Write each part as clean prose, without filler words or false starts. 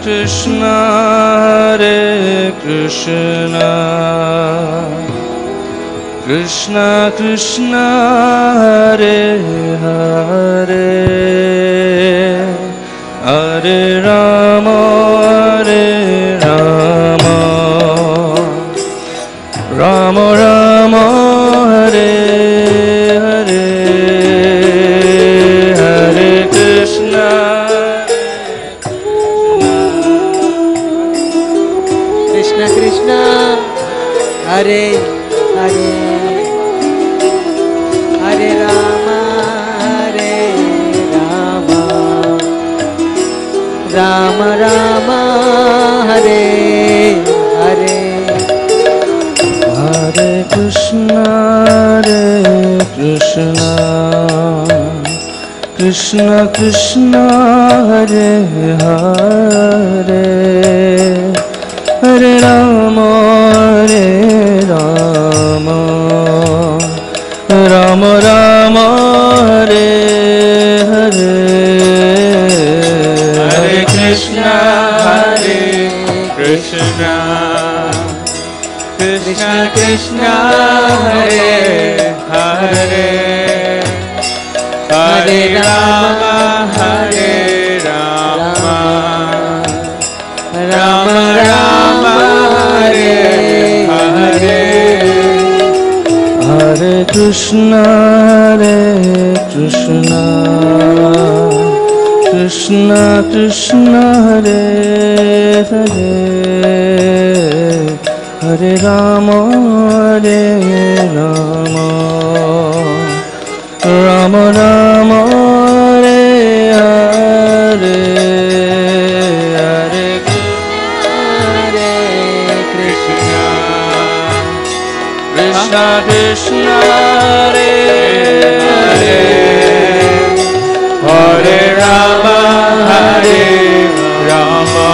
Krishna Hare Krishna Krishna Krishna Hare Hare Hare Rama Hare Rama Rama Rama Hare Hare Hare Krishna Krishna Krishna Hare Hare Hare Rama Hare Rama Rama Rama Hare Hare Hare Krishna Hare Krishna Krishna Krishna Hare Hare Hare Rama Hare Rama Rama Rama Hare Hare Hare Krishna Hare Krishna Krishna Krishna Hare Hare Hare Rama Hare Rama Rama Rama Hare Hare Hare Krishna Hare Krishna Krishna Krishna Hare Hare Hare Rama Hare Rama Rama Rama Hare Hare Hare Krishna Krishna Krishna Hare Hare Hare Rama Hare Rama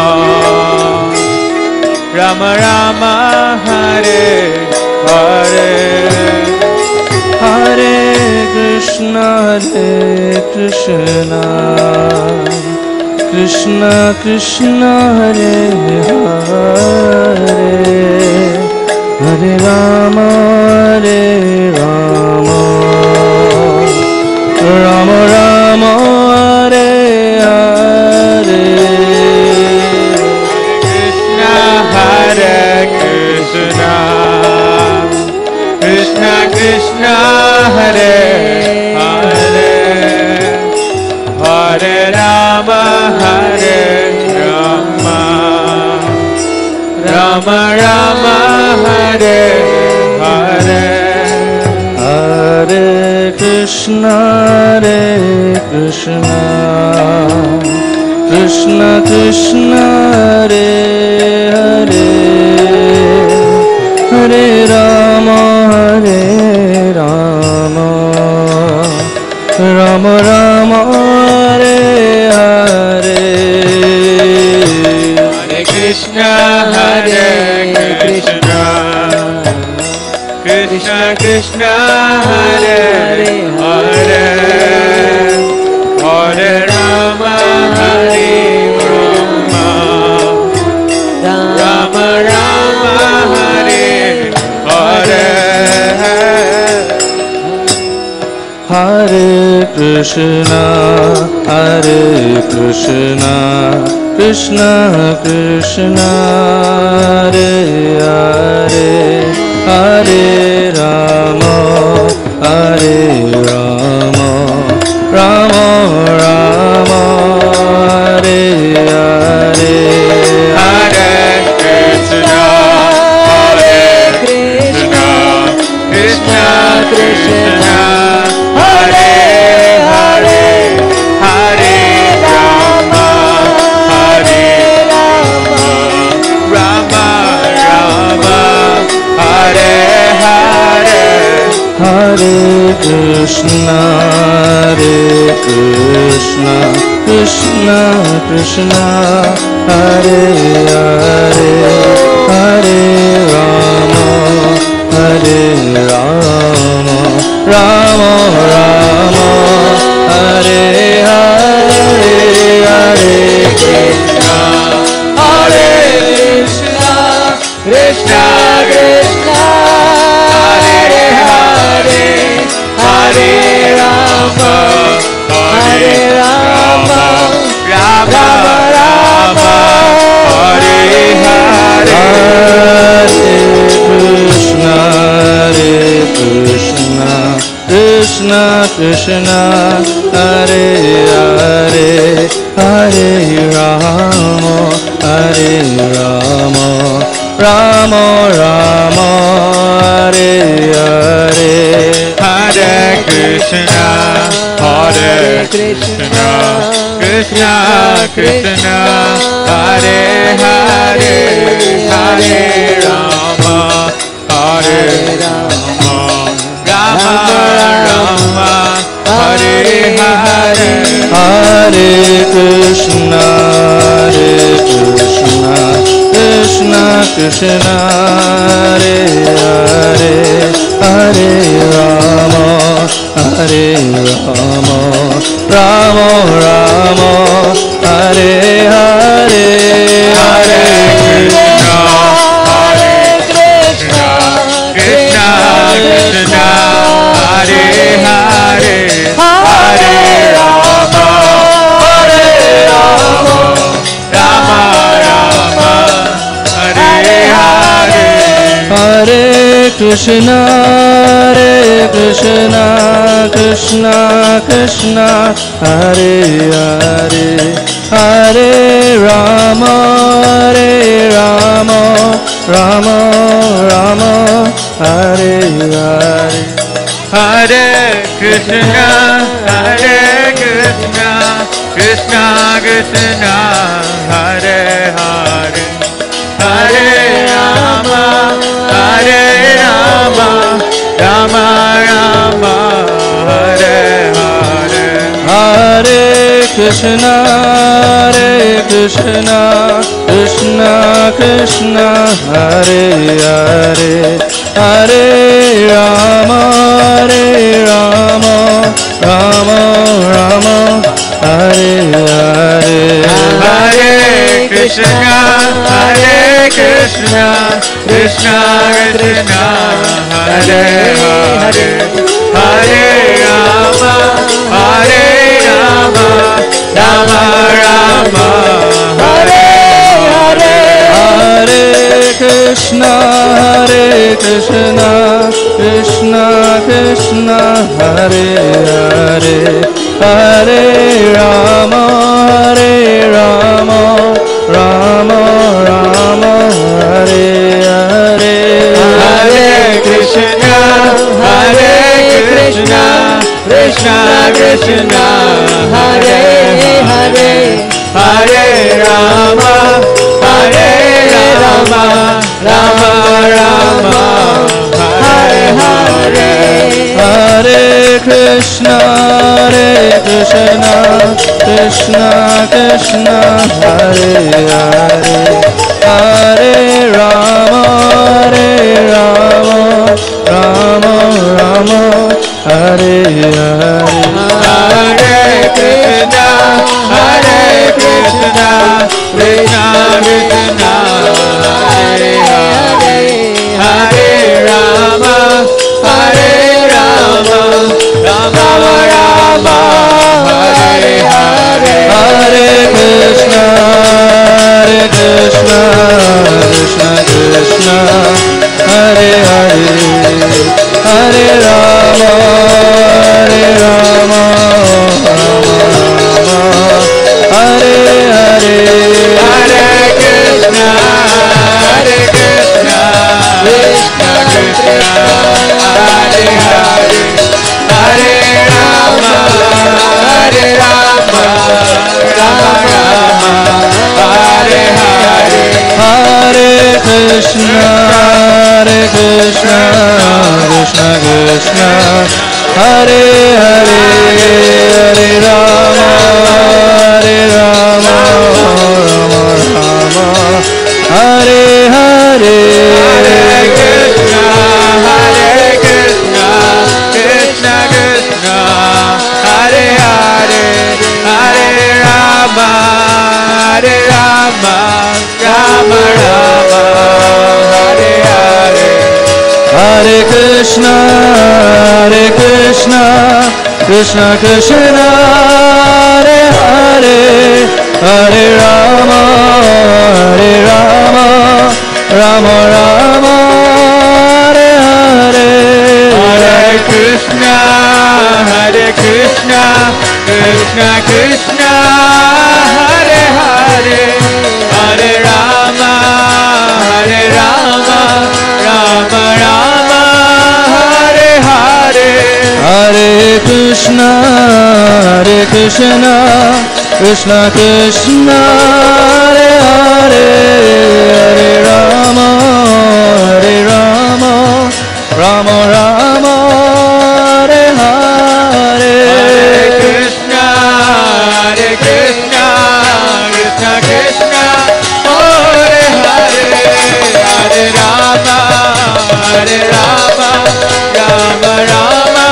Rama Rama Hare Hare Hare Krishna Hare Krishna Krishna Krishna Hare Hare Hare Rama Hare Rama Rama Rama Hare Hare Hare Krishna Krishna Krishna Hare Hare Hare Rama Hare Rama Rama Rama Hare Hare Hare Krishna Hare Krishna Krishna Krishna Hare Hare Hare Rama Hare Rama Rama Rama Hare Hare Hare Krishna Hare Krishna Krishna Krishna Hare Hare Hare Rama Hare Rama Rama Rama Hare Hare Hare Krishna Hare Krishna Krishna Krishna Hare Hare Hare Rama Hare Rama Rama Rama Hare Hare Hare Krishna Hare Krishna Krishna Krishna Hare Hare Hare Rama Hare Rama Rama Rama Hare Hare Hare Krishna Hare Krishna Krishna Krishna Hare Hare Hare Rama Hare Rama Rama Rama Hare Hare Hare Krishna Krishna Krishna Hare Hare Hare Rama Hare Rama Rama Rama Hare Hare Krishna Krishna Krishna Hare Hare Hare Rama Rama Rama Hare Hare Hare Krishna Krishna Krishna Hare Hare Hare Rama Hare Rama Rama Rama Hare Hare Hare Krishna Krishna Krishna Hare Hare Hare Rama Rama Rama Hare Hare Hare Krishna Krishna Krishna Hare Hare Hare Rama Rama Rama Hare Hare Hare Krishna Krishna Krishna Hare Hare Hare Rama Rama Rama Hare Hare Hare Krishna Krishna Krishna Hare Hare Hare Rama Rama Rama Hare Hare Hare Krishna Krishna Krishna Hare Hare Hare Rama Rama Rama Hare Hare Hare Krishna Krishna Krishna Hare Hare Hare Rama Rama Rama Hare Hare Hare Krishna Krishna Krishna Hare Hare Hare Rama Rama Hare Hare Hare Krishna Krishna Krishna Hare Hare Hare Rama Rama Rama Hare Hare Hare Krishna Krishna Hare Hare Hare Rama Rama Hare Hare Hare Krishna Krishna Krishna Hare Hare Hare Rama Rama Rama Hare Hare Hare Krishna Krishna Hare Hare Hare Rama Rama Hare Hare Hare Krishna Krishna Krishna Hare Hare Hare Rama Rama Rama Hare Hare Hare Krishna Krishna Hare Hare Hare Rama Rama Hare Hare Hare Krishna Krishna Krishna Hare Hare Hare Rama Rama Rama Krishna Krishna Hare Hare Hare Rama Hare Rama Rama Rama Hare Hare Hare Krishna Krishna Krishna Hare Hare Hare Rama Rama Rama Hare Hare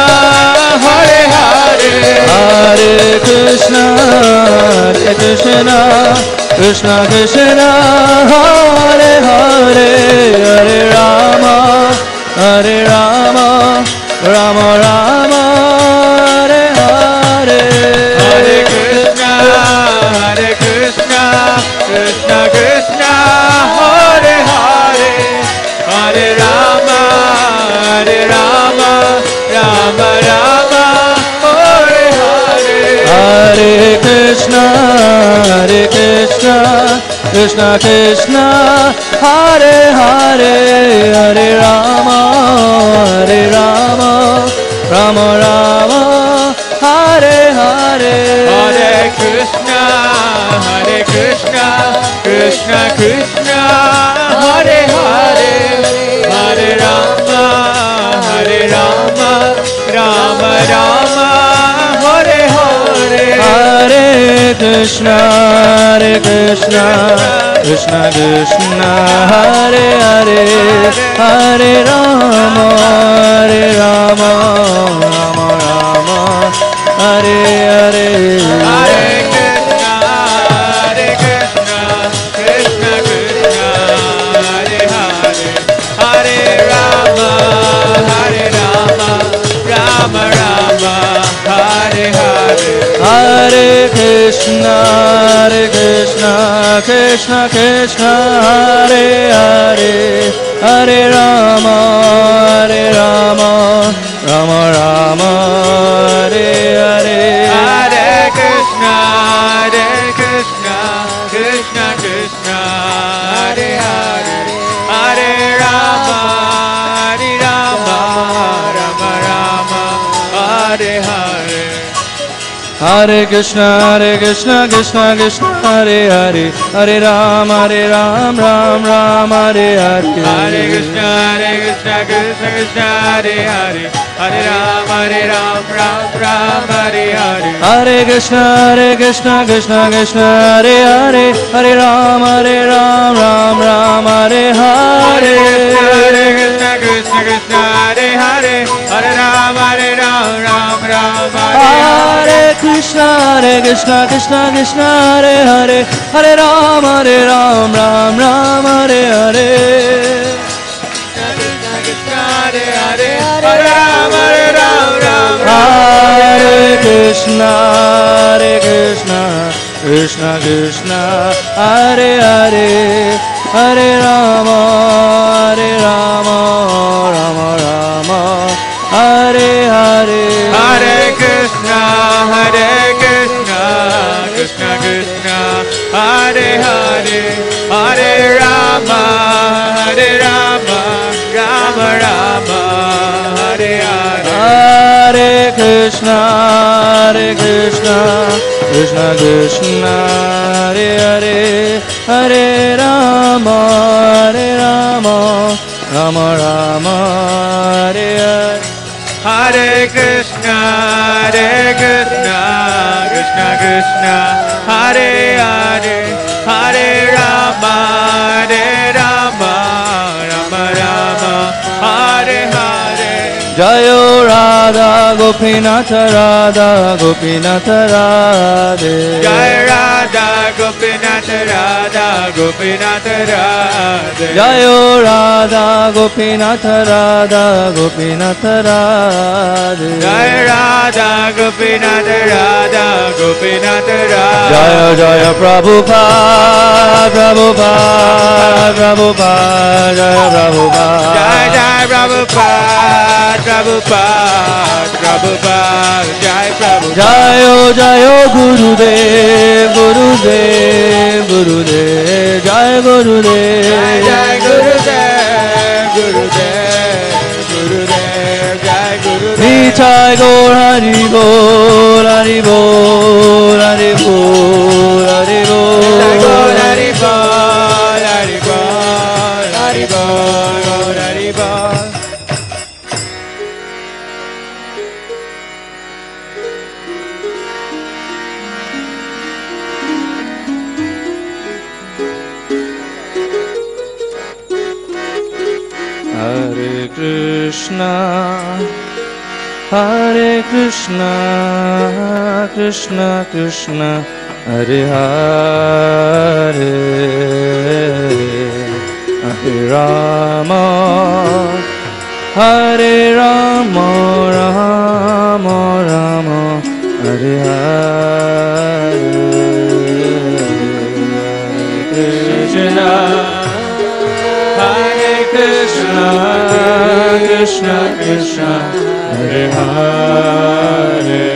Hare Krishna Krishna Krishna Hare Hare Hare Rama Rama Rama Hare Hare Hare Krishna Krishna Krishna Hare Hare Hare Rama Rama Rama Hare Hare Hare Krishna Krishna Krishna Hare Hare Hare Rama Rama Rama Hare Hare Hare Krishna Krishna Krishna Hare Hare Hare Rama Rama Rama Hare Hare Hare Krishna Krishna Krishna Hare Hare Hare Rama Rama Hare Hare Hare Krishna Krishna Hare Hare Hare Rama Rama Hare Hare Hare Krishna Krishna Hare Hare Hare Rama Rama Hare Hare Hare Krishna Krishna Hare Hare Hare Rama Rama Hare Hare Hare Krishna Krishna Hare Hare Hare Rama Rama Hare Hare Hare Krishna Krishna Hare Hare Hare Rama Rama Hare Hare Hare Krishna Krishna Hare Hare Hare Ram Ram Hare Hare Hare Krishna Krishna Hare Hare Hare Ram Ram Hare Hare Hare Krishna Krishna Hare Hare Hare Ram Ram Hare Hare Hare Krishna Hare Hare Hare Ram Ram Hare Krishna Krishna Hare Hare Hare Ram Ram Hare Hare Hare Krishna Krishna Hare Hare Hare Rama Rama Hare Hare Hare Krishna Krishna Hare Hare Hare Rama Rama Hare Hare Hare Krishna Krishna Hare Hare Hare Rama Rama Hare Hare Hare Krishna Krishna Hare Hare Hare Rama Rama Hare Hare Jayo Radha Gopinath Radha Gopinath Radhe Jai Radha Gopinath Radha Gopinath Radhe Jayo Radha Gopinath Radha Gopinath Radhe Jai Radha Gopinath Radha Gopinath Radhe Jaya Jaya Prabhupada Prabhupada Prabhupada Jaya Prabhupada Jai Jai Prabhupada Prabhupada Prabhupada Jai Prabhupada Jayo Jayo Gurudev Gurudev Gurudev Jaya Gurudev Jai Jai Gurudev Gurudev Gurudev Jai Gurudev Nitai Gaur Hari Bol Hari Bol Hari Bol Hari Bol Jai Gaur Hari Bol Hari Bol Hari Bol Gaur Hari Bol Hare Krishna Hare Krishna Krishna Krishna Hare Hare Hare Rama Hare Rama Rama Rama Hare Hare Krishna Hare Krishna Krishna Krishna Hare Hare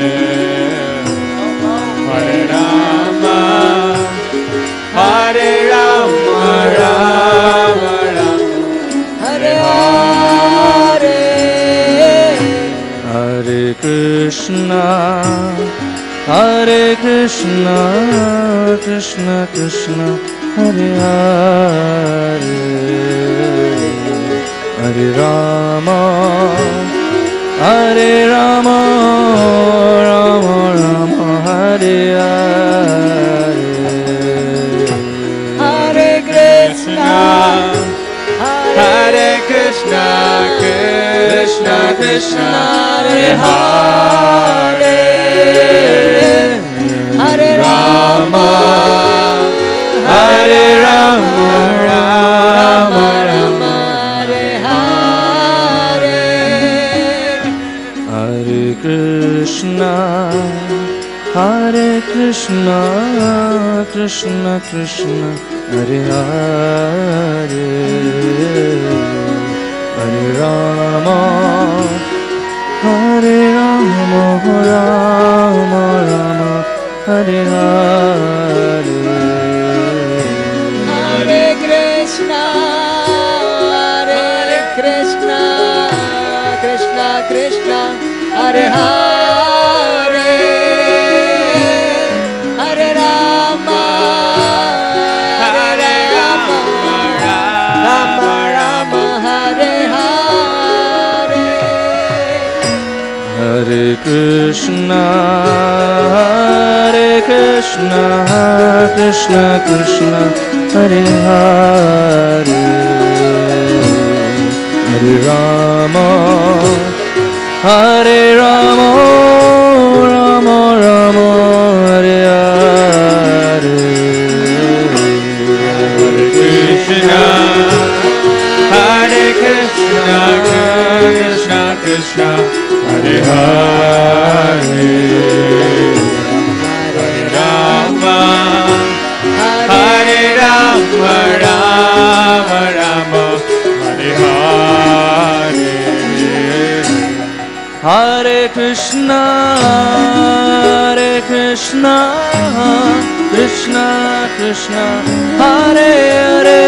Hare Rama Hare Rama Rama Rama Hare Hare Hare Krishna Hare Krishna Krishna Krishna Hare Hare Hare Rama Hare Rama Rama Rama Hare Hare Hare Krishna Hare Krishna Krishna Krishna Hare Hare Hare Rama Hare Rama Rama Rama Hare Hare Hare Krishna Hare Krishna Krishna Krishna Hare Hare Hare Rama Hare Rama Rama Rama Hare Hare Hare Krishna Hare Krishna Krishna Krishna Hare Hare Hare Rama Hare Rama Rama Rama Hare Hare Hare Krishna Hare Krishna Krishna Krishna Hare Hare Hare Rama Hare Rama Rama Rama Hare Hare Hare Krishna Hare Krishna Krishna Krishna Hare Hare Hare Rama Hare Rama Rama Rama Hare Hare Hare Krishna Krishna Krishna Hare Hare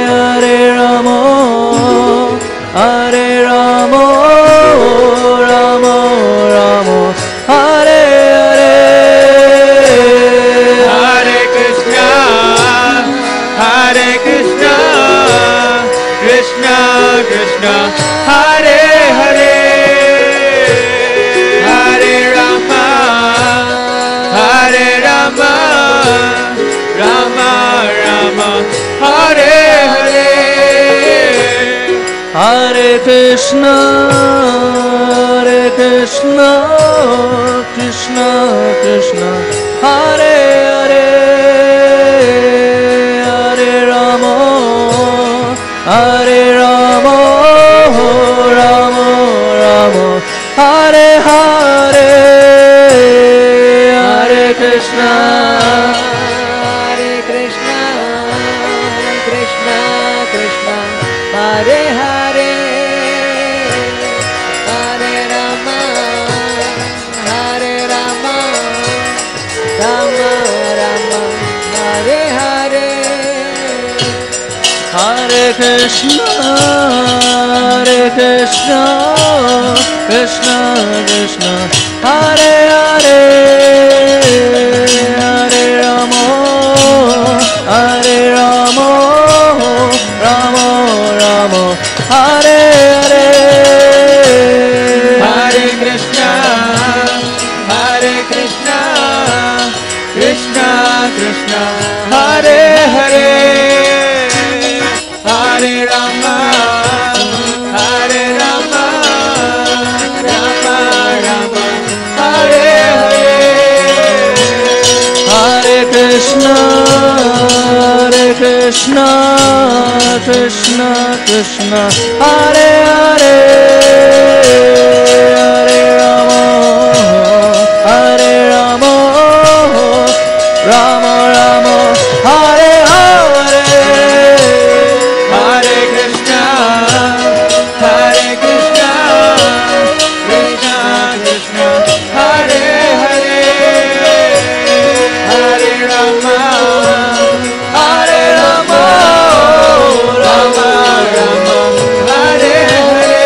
Hare Rama Hare Rama Rama Rama Hare Hare Hare Krishna Krishna Krishna Hare Hare Hare Rama Rama Rama Hare Hare Hare Krishna Krishna, Krishna Krishna, Hare Hare, Hare Rama, Hare Rama, Rama Rama, Hare Hare, Hare Krishna, Hare Krishna, Krishna Krishna, Hare Hare, Hare Rama, Hare Rama, Rama Rama, Hare Hare. Hare Krishna, Hare Krishna, Krishna Krishna, Hare Hare, Hare Rama, Hare Rama, Rama Rama, Hare Hare. Hare Krishna, Hare Krishna, Krishna Krishna, Hare Hare, Hare Rama, Hare Rama, Rama Rama, Hare Hare. Hare Krishna, Hare Krishna, Krishna Krishna, Hare Hare, Hare Rama, Hare Rama, Rama Rama, Hare Hare. Hare Krishna, Hare Krishna, Krishna Krishna, Hare Hare, Hare Rama, Hare Rama, Rama Rama, Hare Hare. Hare Krishna, Hare Krishna, Krishna Krishna, Hare Hare, Hare Rama, Hare Rama, Rama Rama, Hare Hare.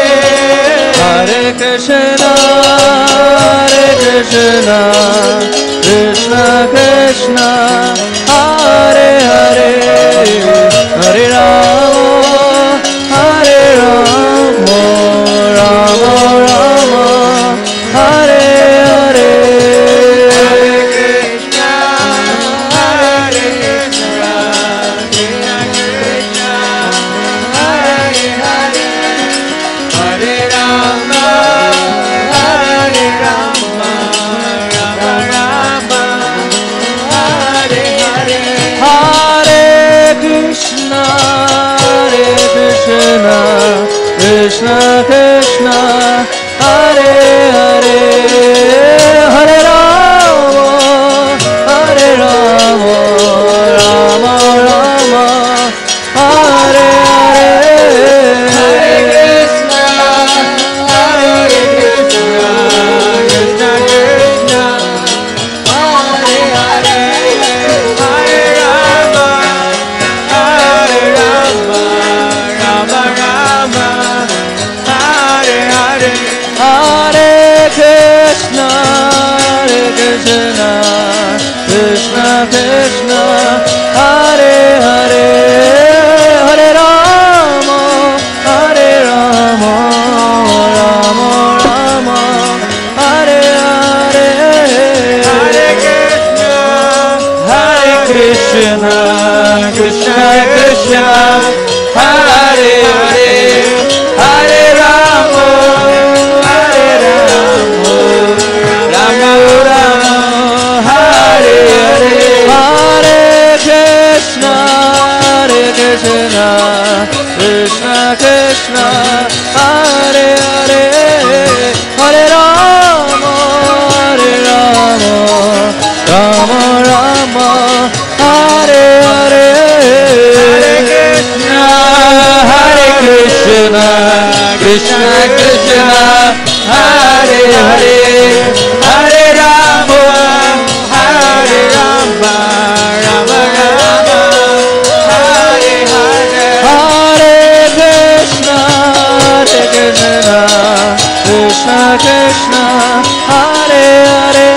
Hare Krishna, Hare Krishna, Krishna Krishna, Hare Hare, Hare Rama, Hare Rama, Rama Rama, Hare Hare. Hare Krishna, Hare Krishna, Krishna Krishna, Hare Hare, Hare Rama, Hare Rama, Rama Rama, Hare Hare. Hare Krishna, Hare Krishna, Krishna Krishna, Hare Hare, Hare Rama, Hare Rama, Rama Rama, Hare Hare. Hare Krishna, Hare Krishna, Krishna Krishna, Hare Hare, Hare Rama, Hare Rama, Rama Rama, Hare Hare. Hare Krishna, Hare Krishna, Krishna Krishna, Hare Hare, Hare Rama, Hare Rama, Rama Rama, Hare Hare. Hare Krishna, Hare Krishna, Krishna Krishna, Hare Hare, Hare Rama, Hare Rama, Rama Rama, Hare Hare. Hare Krishna, Hare Krishna, Krishna Krishna, Hare Hare, Hare Rama, Hare Rama, Rama Rama, Hare Hare. Hare Krishna, Hare Krishna, Krishna Krishna, Hare Hare,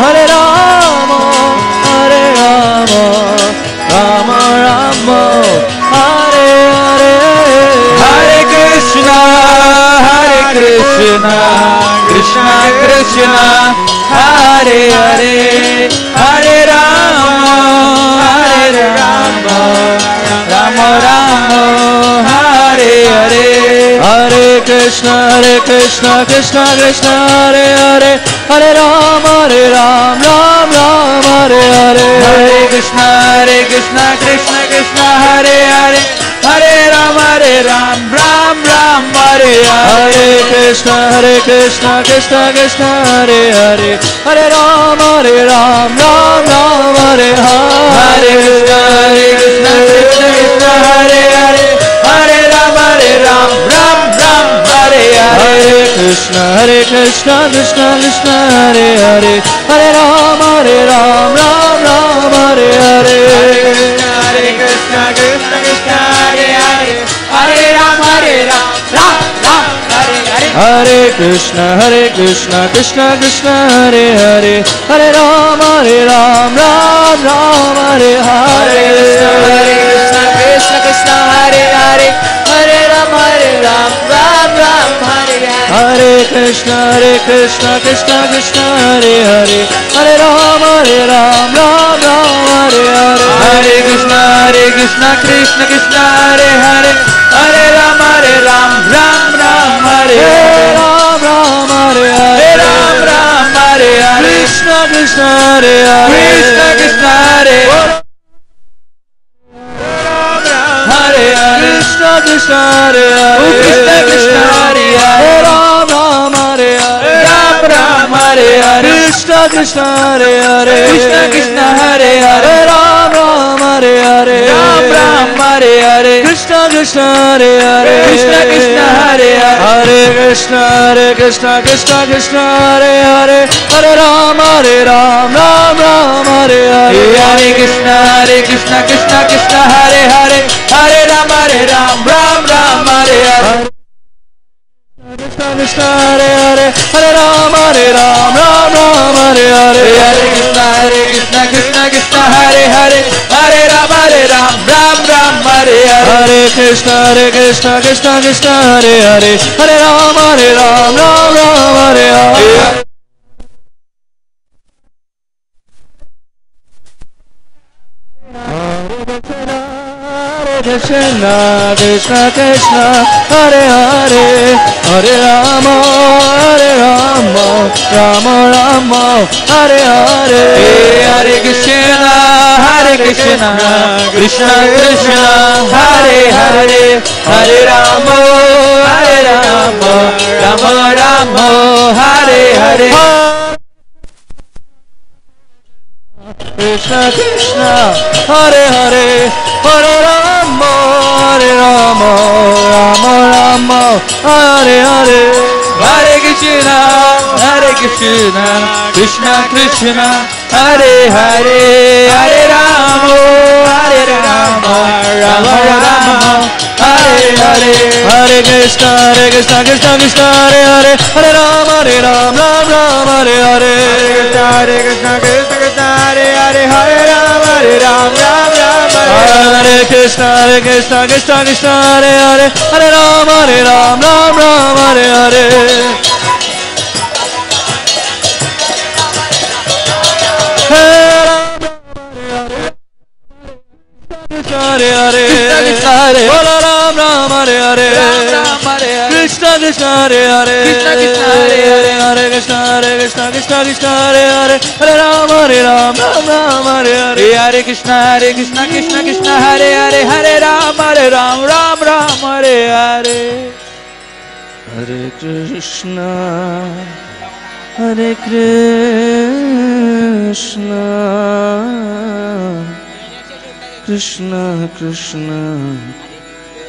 Hare Rama, Hare Rama, Rama Rama, Hare Hare. Hare Krishna, Hare Krishna, Krishna Krishna, Hare Hare, Hare Rama, Hare Rama, Rama Rama, Hare Hare. Hare Krishna Krishna Krishna Hare Hare Hare Ram Ram Ram Hare Hare Hare Krishna Krishna Krishna Hare Hare Hare Ram Ram Ram Hare Hare Krishna Krishna Krishna Hare Hare Hare Ram Ram Ram Hare Hare Krishna Krishna Krishna Hare Hare Hare Ram Ram Ram Hare Hare Krishna Krishna Krishna Hare Hare Hare Ram Ram Ram Hare Hare Hare Krishna Krishna Hare Hare Hare Ram Ram Ram Hare Hare Hare Krishna Krishna Krishna Hare Hare Hare Ram Ram Ram Hare Hare Hare Krishna Krishna Hare Hare Hare Ram Ram Ram Hare Hare Hare Krishna Krishna Krishna Hare Hare Hare Ram Ram Ram Hare Hare Hare Krishna Krishna Hare Hare Hare Ram Ram Ram Hare Hare Ram Ram Hare Hare Ram Ram Hare Hare Krishna Krishna Hare Hare Krishna Hare Hare Hare Krishna Krishna Hare Hare Krishna Hare Hare Ram Ram Hare Hare Ram Ram Hare Hare Krishna Krishna Hare Hare Krishna Hare Hare Ram Ram Hare Hare Ram Ram Hare Hare Krishna Krishna Hare Hare Krishna Hare Hare Hare Krishna Krishna Hare Hare Hare Ram Ram Ram Hare Hare Hare Krishna Krishna Hare Hare Hare Ram Ram Ram Hare Hare Krishna Hare Hare Hare Ram Ram Hare Hare Hare Krishna Krishna Hare Hare Hare Ram Ram Hare Hare Hare Krishna Krishna Hare Hare Hare Ram Ram Hare Hare Krishna Krishna Hare Hare Hare Rama Rama Rama Hare Hare Hare Krishna Krishna Krishna Hare Hare Hare Rama Rama Rama Hare Hare Krishna Krishna Hare Hare Hare Rama Rama Rama Hare Hare Hare Krishna Krishna Krishna Hare Hare Hare Rama Rama Rama Hare Hare Hare Krishna Krishna Hare Hare Hare Rama Ram Hare Hare Hare Krishna Hare Hare Hare Rama Ram Hare Krishna Krishna Hare Hare Hare Rama Ram Hare Hare Hare Hare Hare Bola Ram Ram Hare Hare Krishna Krishna Hare Hare Hare Krishna Hare Hare Hare Ram Ram Hare Hare Hare Krishna Krishna Hare Hare Hare Ram Ram Hare Hare Hare Krishna Hare Krishna Krishna Krishna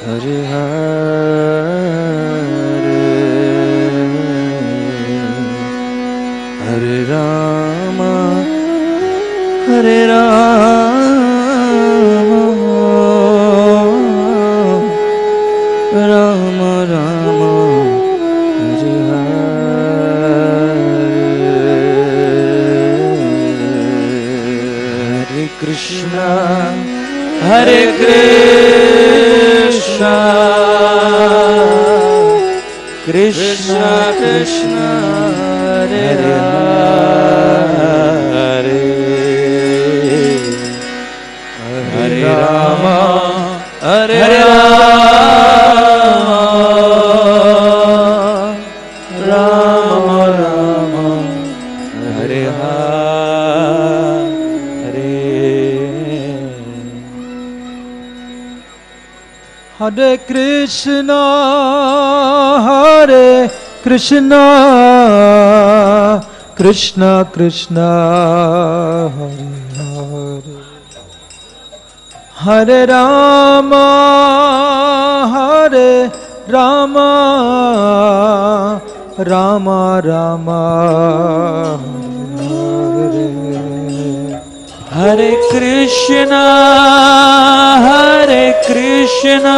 Hare Hare Hare Rama Hare Rama Rama Rama Hare Hare Hare Krishna Hare Krishna Krishna Krishna Hare Hare Hare Rama Hare Rama Hare Krishna, Hare Krishna, Krishna Krishna, Hare Hare, Hare Rama, Hare Rama, Rama Rama, Hare Hare, Hare Krishna, Hare Krishna,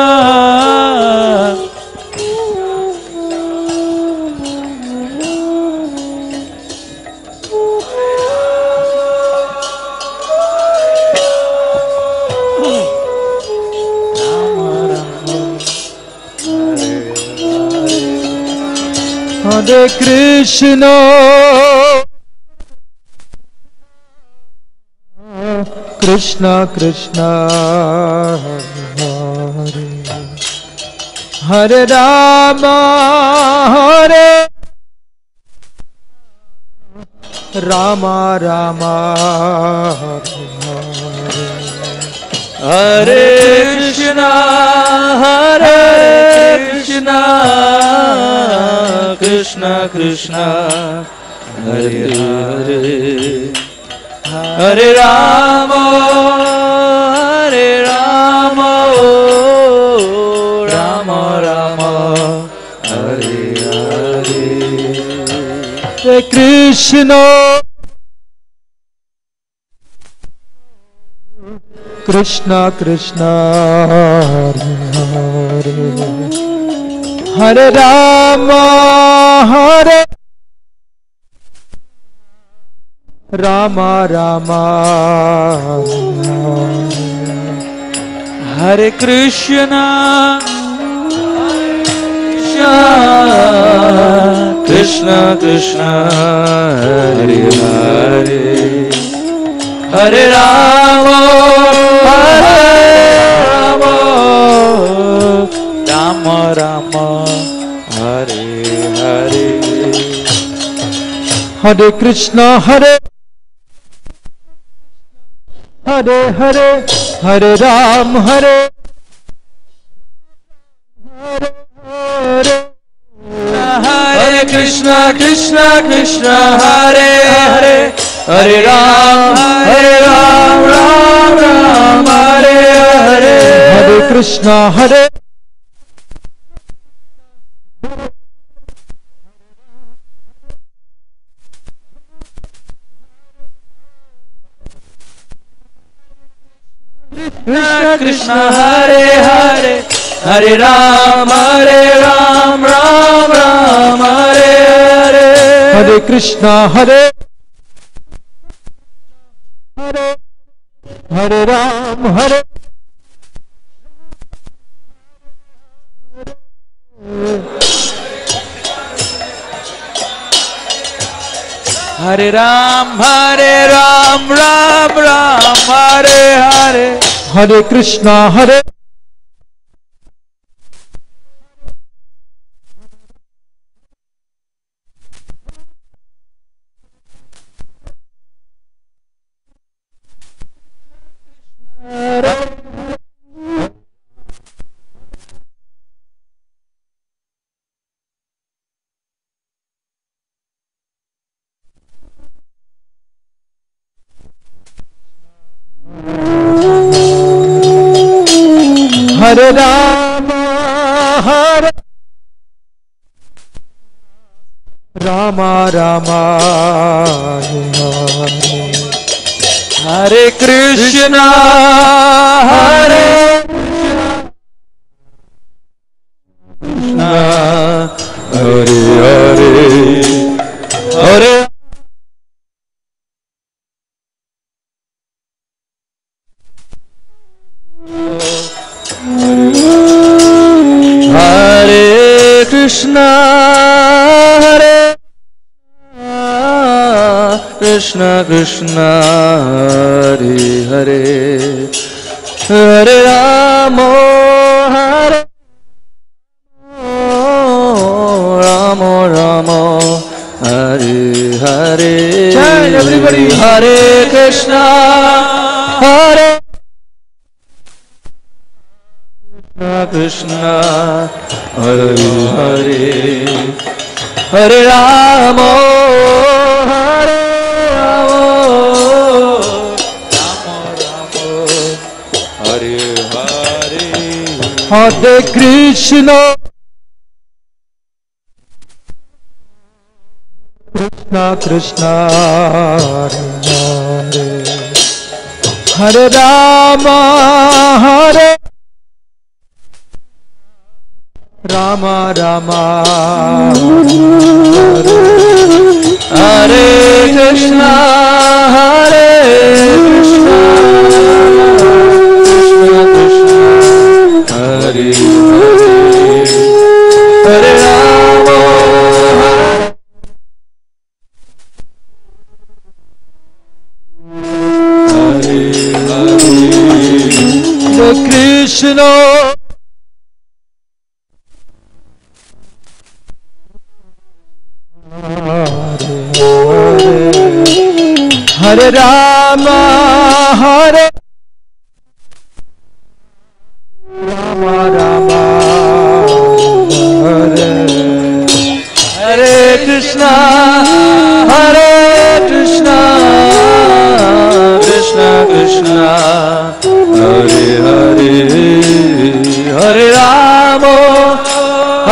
Hare Krishna, Krishna Krishna, Hare Hare, Hare Rama, Hare Rama, Rama Hare Hare, Hare Krishna, Krishna Krishna, Hare Hare, Hare Rama, Hare Rama, Rama Rama, Hare Hare, Hare Krishna, Krishna Krishna, Hare Hare, Hare Rama, Hare Rama Rama, Hare Krishna, Krishna Krishna, Hare Hare, Hare Rama, Hare Rama, Rama Rama, Hare Hare, Hare Krishna, Hare Hare Hare, Hare Ram, Hare Hare Hare, Hare Krishna, Krishna Krishna, Hare Hare, Hare Ram, Ram Ram, Hare Hare, Hare Krishna, Hare Krishna Krishna, Hare Hare, Hare Ram, Ram Ram, Hare Hare, Hare Krishna, Hare Hare, Hare Ram, Hare Ram, Ram Ram, Hare Hare, Hare Krishna, Hare Hare Rama, Hare Rama Rama, Hare Krishna, Hare Krishna, Hare Hare, Hare Krishna, Hare Krishna Krishna, Hare Hare, Hare Rama, Hare Rama Rama, Hare Hare. Chant everybody. Hare Krishna, Hare Krishna, Krishna Hare Hare Hare Rama Hare Rama Hare Hare Hare Krishna Krishna Krishna Hare Hare Hare Rama Hare Rama Rama Hare Krishna Hare Krishna Krishna Krishna Hare Hare Hare Rama Hare Hare Krishna Hare Rama Hare Rama Rama Hare Hare Krishna Hare Krishna Krishna Krishna Hare Hare Hare Rama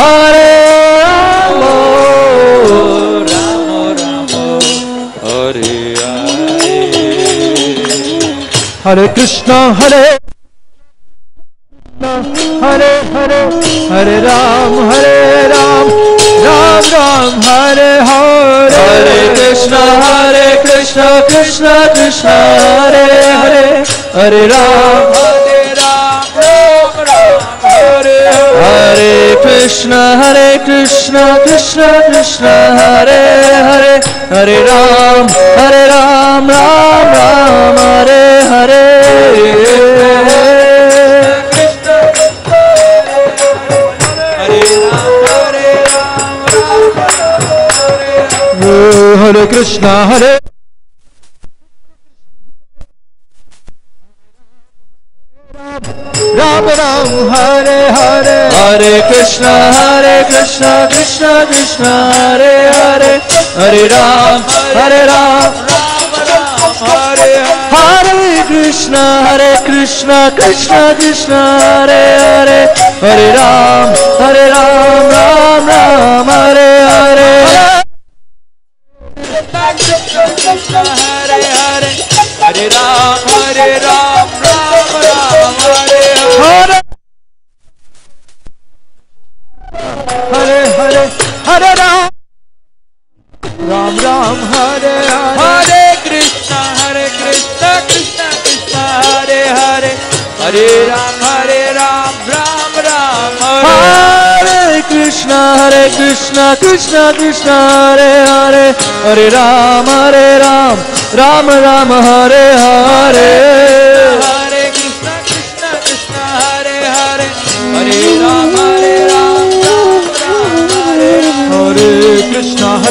Hare Rama Rama Rama Hare Hare Krishna Hare Hare Hare Hare Ram Ram Ram Hare Hare Hare Krishna Krishna Krishna Hare Hare Hare Ram Ram Hare Hare Krishna Krishna Krishna Hare Hare Hare Ram Ram Ram Hare Hare Hare Krishna Hare Ram Ram Hare Hare Hare Krishna Krishna Krishna Hare Hare Hare Ram Ram Hare Hare Krishna Krishna Krishna Hare Hare Hare Ram Ram Ram Hare Hare Krishna Hare Hare Hare Ram Ram Ram Hare Hare Hare Hare Hare Ram Ram Hare Hare Hare Krishna Krishna Krishna Hare Hare Hare Ram Ram Ram Hare Krishna Krishna Krishna Hare Hare Hare Ram Ram Hare Hare Hare Krishna Krishna Hare Hare Hare Ram Ram Hare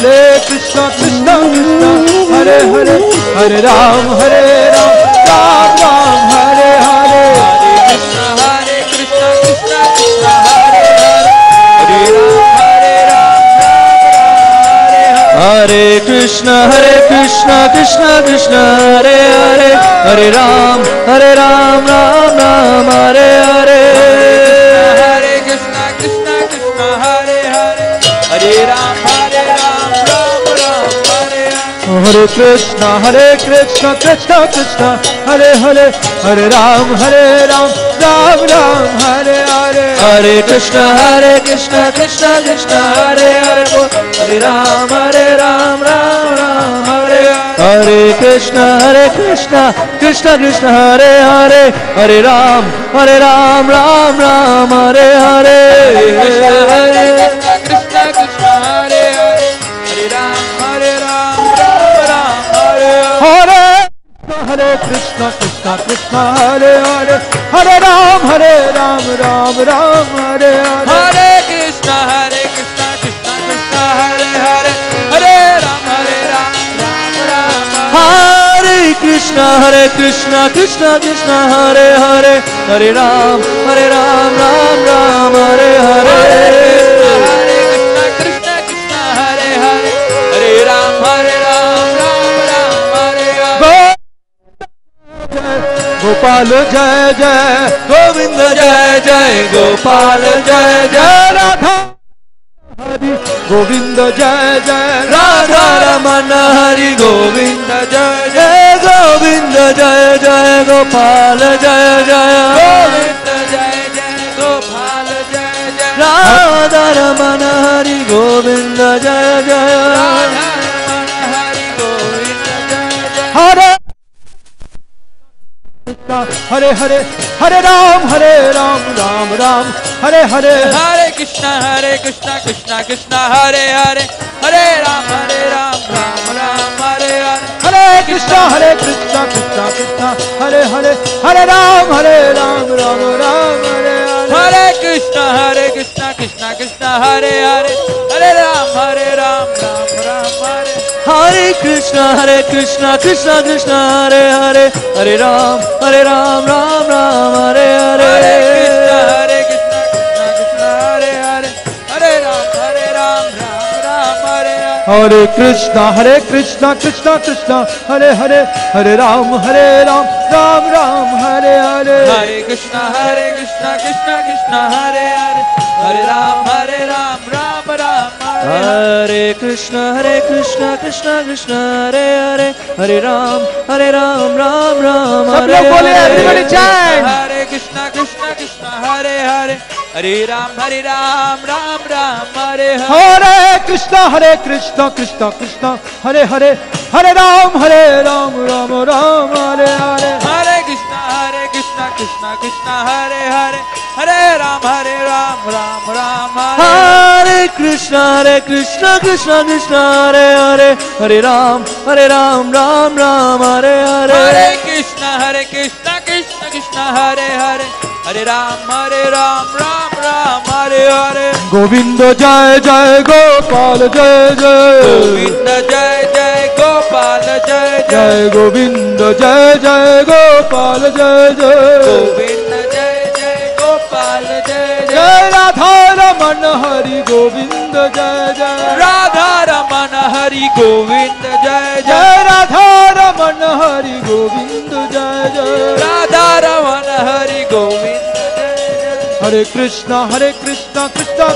Hare Krishna Krishna Hare Hare Hare Ram Ram Hare Hare Hare Krishna Krishna Hare Hare Hare Ram Hare Krishna Krishna Hare Hare Hare Ram Ram Hare Hare Hare Krishna Krishna Hare Hare Hare Ram Hare Krishna Krishna Hare Hare Hare Ram Ram Hare Hare Hare Krishna Krishna Hare Hare Hare Ram Hare Hare Krishna Krishna Hare Hare Hare Ram Ram Hare Hare Krishna Krishna Hare Hare Hare Ram Hare Krishna Hare Hare Hare Ram Ram Hare Hare Hare Krishna Krishna Hare Hare Hare Ram Ram Hare Krishna Hare Krishna Krishna Krishna Hare Hare Hare Ram Ram Ram Hare Hare Hare Krishna Krishna Krishna Hare Hare Hare Ram Ram Ram Hare Hare Gopal Jai Jai Govind Jai Jai Gopal Jai Jai Radha Hari Govind Jai Jai Radha Ramana Hari Govind Jai Jai Govind Jai Jai Gopal Jai Jai Govind Jai Jai Gopal Jai Jai Radha Ramana Hari Govind Jai Jai Radha Ramana Hari Govind Jai Jai Hare Hare Hare Hare Ram Ram Ram Hare Hare Hare Krishna Krishna Krishna Hare Hare Hare Ram Ram Ram Hare Hare Hare Krishna Krishna Krishna Hare Hare Hare Ram Ram Ram Hare Hare Hare Krishna Krishna Krishna Hare Hare Hare Ram Ram Ram Hare Hare Krishna Krishna Krishna Hare Hare Hare Ram Ram Ram Hare Hare Hare Krishna Krishna Krishna Hare Hare Hare Ram Ram Hare Hare Hare Krishna Krishna Krishna Hare Hare Hare Ram Ram Ram Hare Hare Hare Krishna Krishna Krishna Hare Hare Hare Ram Ram Ram Hare Hare Krishna Krishna Krishna Hare Hare Hare Ram Ram Ram Hare Hare Everybody chant Hare Krishna Krishna Hare Hare Hare Ram Ram Hare Hare Hare Krishna Krishna Hare Hare Hare Ram Ram Ram Hare Hare Hare Krishna Krishna Hare Hare Hare Ram Ram Hare Hare Krishna Krishna Hare Hare Hare Ram Ram Hare Hare Hare Krishna Krishna Hare Hare Hare Ram Ram Hare Hare Govinda Jai Jai Gopal Jai Jai Govinda Jai Jai Gopal Jai Jai Govinda Jai Jai Gopal Jai Jai Govinda Jai Jai Gopal Jai Jai Jai Radha Ramana Hari Govinda Jai Jai Radha Ramana Hari Govinda Jai Jai Jai Radha Ramana Hari Govinda Jai Jai Radha Ramana Hari Govinda Jai Jai Hare Krishna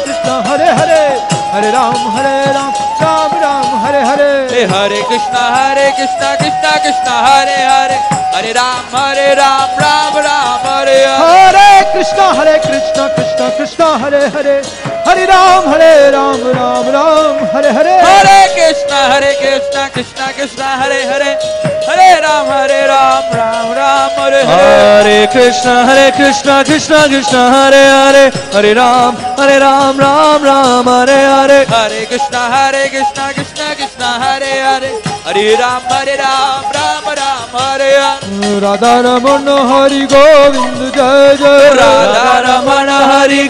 Krishna Hare Hare Hare Ram Ram Ram Hare Hare Hare Krishna Krishna Hare Hare Hare Ram Ram Ram Hare Hare Hare Krishna Krishna Hare Hare Hare Ram Ram Ram Hare Hare Hare Krishna Krishna Hare Hare Hare Ram Ram Hare Hare Hare Krishna Krishna Hare Hare Hare Ram Ram Ram Hare Hare Hare Krishna Krishna Hare Hare Hare Ram Ram Hare Hare Radha Ramana Hari Govind Jai Jai Radha Ramana Hari